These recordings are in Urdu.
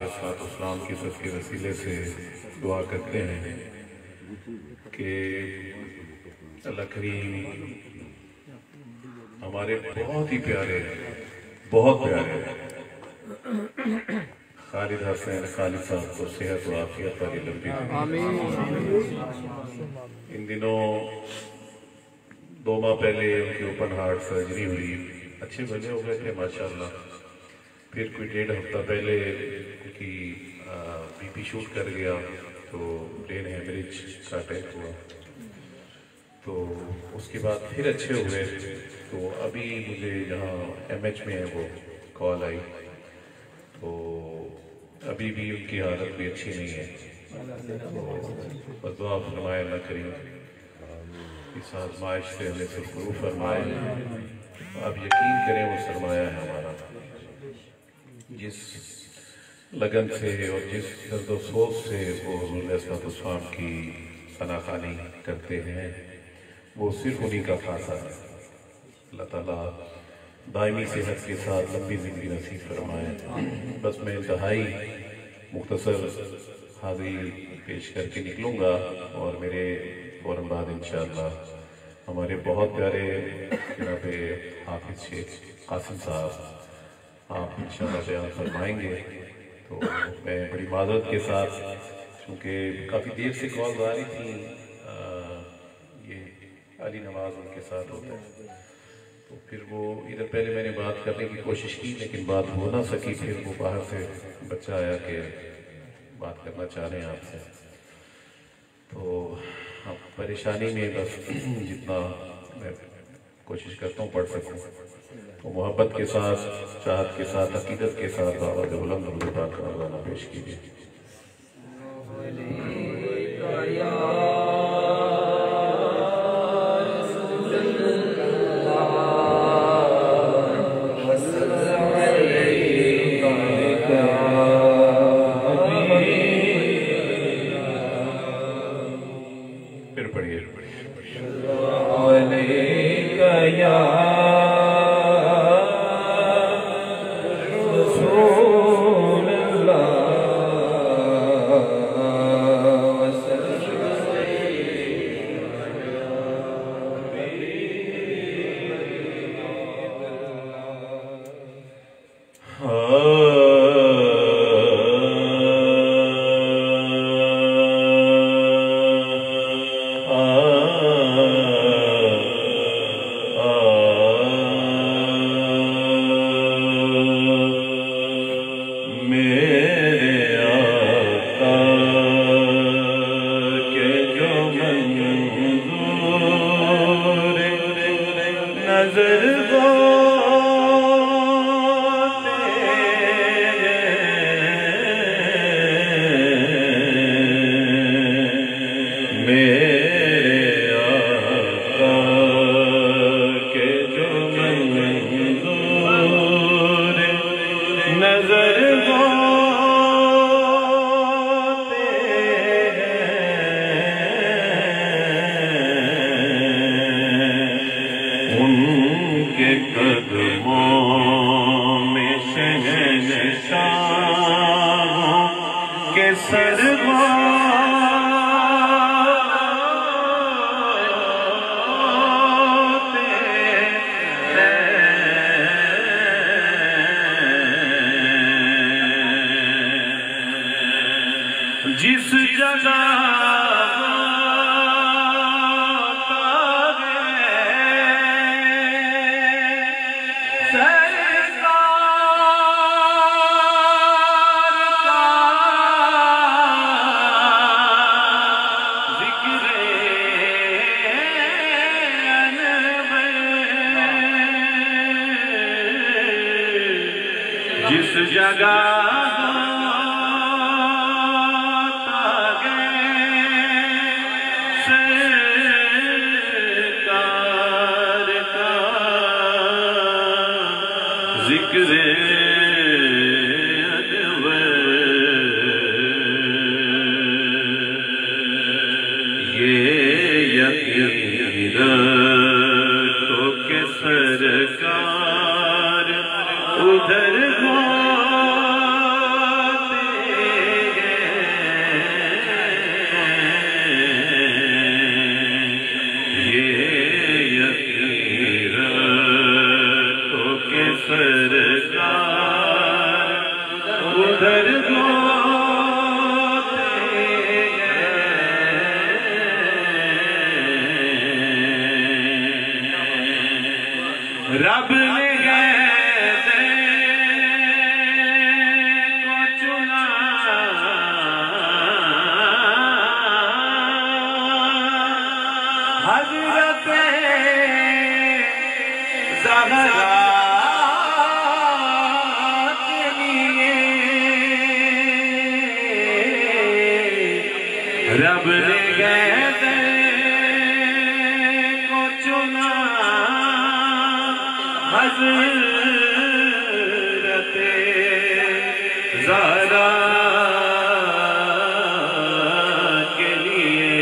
اسلام کی سب کے وسیلے سے دعا کرتے ہیں کہ اللہ کریم ہمارے بہت ہی پیارے خالد حسین خالد صاحب کو صحت و عافیت والی لمبی زندگی۔ ان دنوں 2 ماہ پہلے ان کی اوپن ہارٹ سرجری ہوئی، اچھے بھلے ہو گئے تھے ماشاءاللہ۔ پھر کوئی 1.5 ہفتہ پہلے ان کی بی پی شوٹ کر گیا تو برین ہیمریج کا اٹیک ہوا، تو اس کے بعد پھر اچھے ہوئے۔ تو ابھی مجھے جہاں ایم ایچ میں ہے وہ کال آئی، تو ابھی بھی ان کی حالت بھی اچھی نہیں ہے، تو دعا فرمائے اللہ کریم اس آزمائش سے ہمیں سرخرو فرمائے۔ آپ یقین کریں وہ سرمایہ ہے ہمارا، جس لگن سے اور جس درد و سوز سے وہ حضور علیہ السلام کی ثنا خوانی کرتے ہیں، وہ صرف انہی کا خاصہ ہے۔ اللہ تعالیٰ دائمی صحت کے ساتھ لمبی زندگی نصیب فرمائے۔ بس میں انتہائی مختصر حاضری پیش کر کے نکلوں گا، اور میرے فوراً بعد انشاءاللہ ہمارے بہت پیارے جناب حافظ شیخ قاسم صاحب آپ انشاءاللہ بیان فرمائیں گے۔ تو میں بڑی معذرت کے ساتھ، چونکہ کافی دیر سے کالز آ رہی تھیں، یہ علی نواز ان کے ساتھ ہوتا ہے، تو پھر وہ ادھر پہلے میں نے بات کرنے کی کوشش کی لیکن بات ہو نہ سکی۔ پھر وہ باہر سے بچہ آیا کہ بات کرنا چاہ رہے ہیں آپ سے، تو اب پریشانی میں بس جتنا میں کوشش کرتا ہوں پڑھ سکوں، تو محبت کے ساتھ، چاہت کے ساتھ، عقیدت کے ساتھ آواز بلند درود پاک کا نذرانہ پیش کیجیے۔ پھر پڑھیے ادھر ادھر رب نے گیدے کو چنا حضرت زہرا کے لیے رب نے گیدے کو چنا حضرت زہرا کے لیے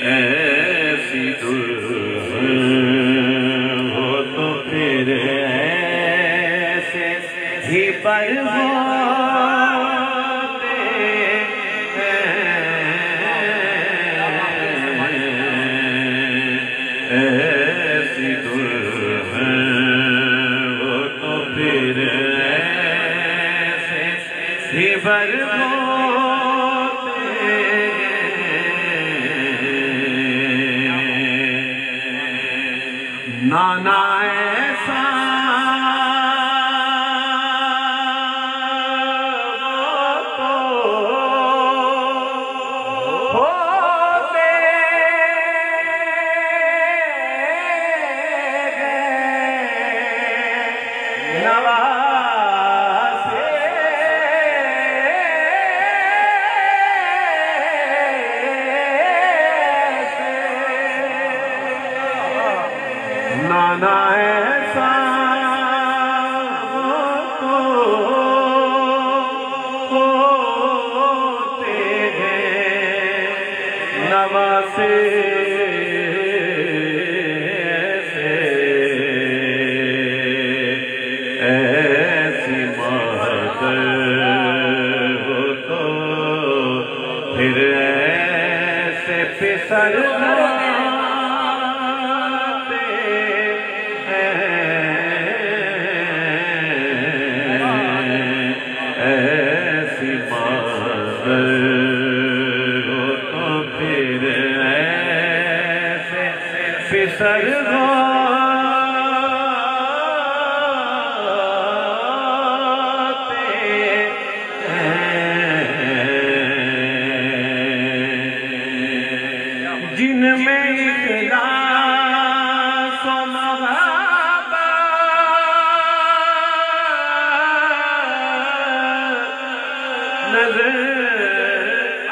ایسی دلہن ہو تو پھر ایسے ہی پرواتے ہیں ایسی دلہن وہ تو پھر ایسے ہی پرواتے ہیں نانا ایسا نانا ایسا ہوتے ہیں نواسے ایسی مہتر ہو تو پھر ایسے پسر ایسی مادر ہو تو پھر ایسے پسر ہوتے ہیں جن میں اخلاص و نظر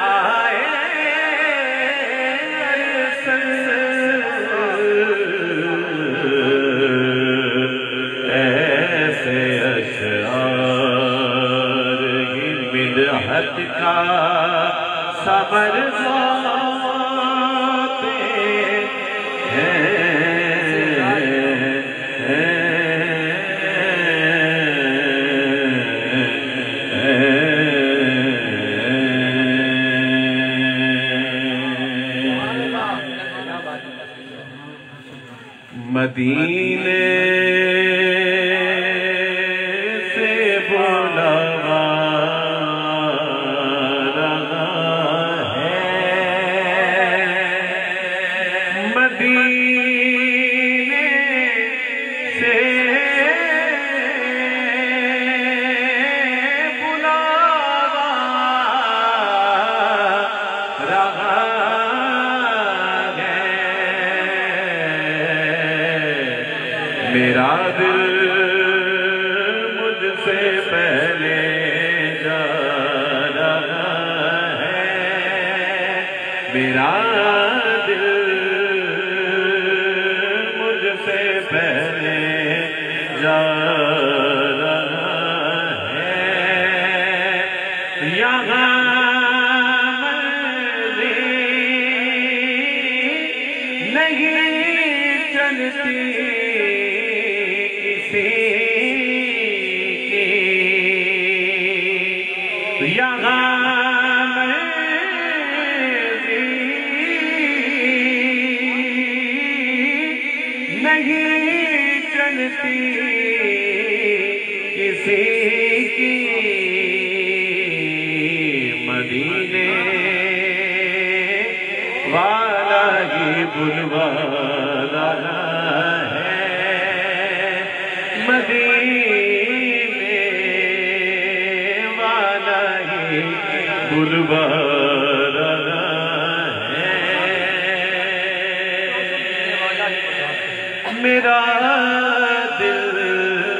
آئے ایسے اشعار ہی مدحت کا ثمر ہوتے ہیں مدینے سے بلاوا رہا ہے مدینے سے بلاوا رہا میرا دل مجھ سے پہلے جا رہا ہے میرا دل مجھ سے پہلے جا رہا ہے یہاں نہیں چلتی یہاں نہیں چلتی کسی بلوالا ہے مدینے والا ہی بلوالا ہے میرا دل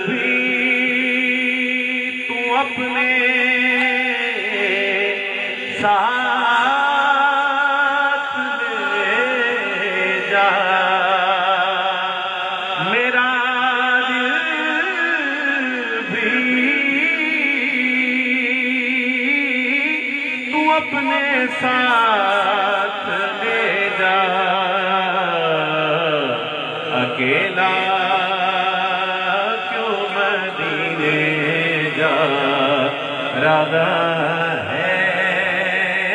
بھی تو اپنے ساتھ لے جا میرا دل بھی تو اپنے ساتھ لے جا اکیلا کیوں مدینے جا رہا ہے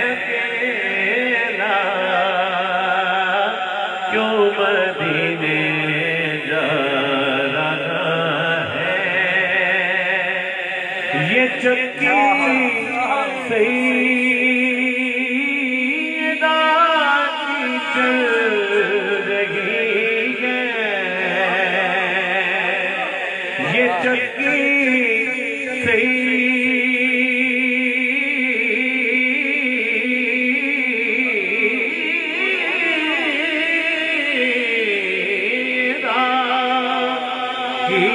اکیلا کیوں مدینے جا رہا ہے یہ چکی سیدہ کی چل رہی ہے یہ چکی سیدہ کی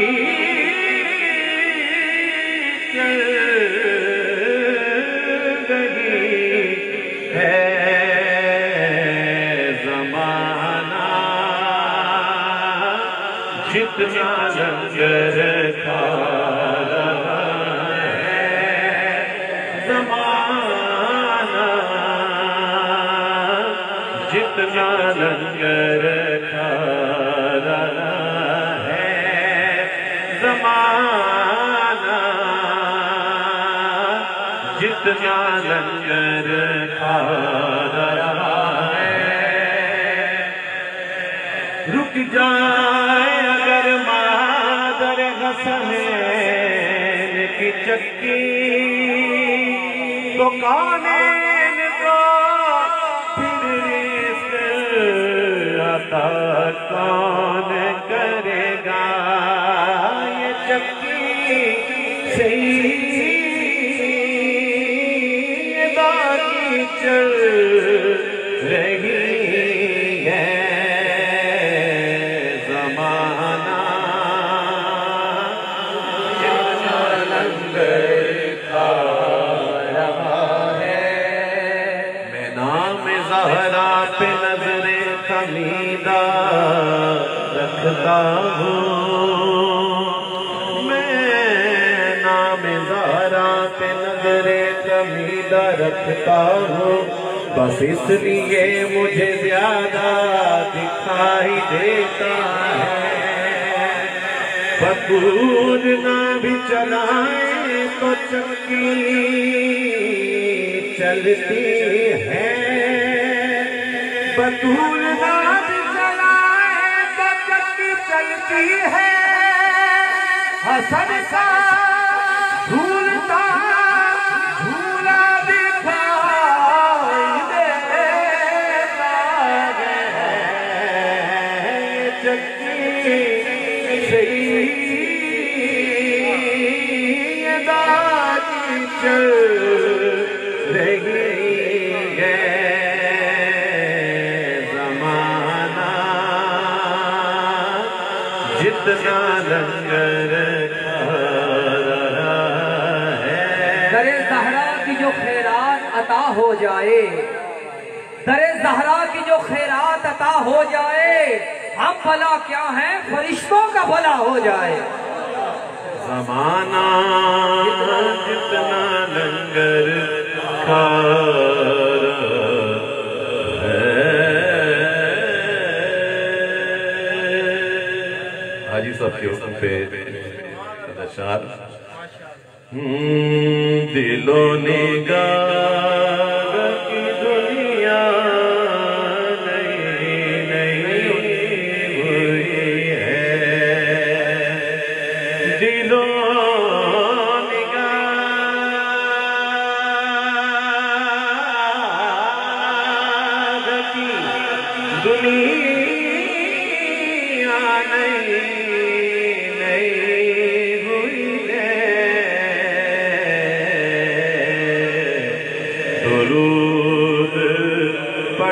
چل رہی ہے زمانہ جتنا لنگر کھا رہا ہے زمانہ جتنا لنگر کھا رہا ہے زمانہ جتنا لنگر کھا رہا ہے رک جائے اگر مادر حسنین کی چکی تو کونین کو پھر رزق عطا کون کرے گا یہ چکی سیدہ کی چل رہی ہے زمانہ جتنا لنگر کھا رہا ہے میں نام زہرا پہ نظر خمیدہ رکھتا ہوں میں نام زہرا پہ نظر خمیدہ رکھتا ہوں بس اس لیے مجھے زیادہ دکھائی دیتا ہے بطول نہ بھی چلائے تو چکی چلتی ہے بطول نہ بھی چلائے تو چکی چلتی ہے حسن کا جھولتا جھولا دکھائی دیتا ہے چکی سیدہ کی چل رہی ہے زمانہ جتنا لنگر کھا رہا ہے در زہرا کی جو خیرات عطا ہو جائے در زہرا کی جو خیرات عطا ہو جائے ہم بھلا کیا ہیں فرشتوں کا بھلا ہو جائے زمانہ جتنا لنگر کھا رہا ہے حاجی صاحب کے حکم پہ اشعار دل و نگاہ کی دنیا نئی ہوئی ہے دل و نگاہ کی دنیا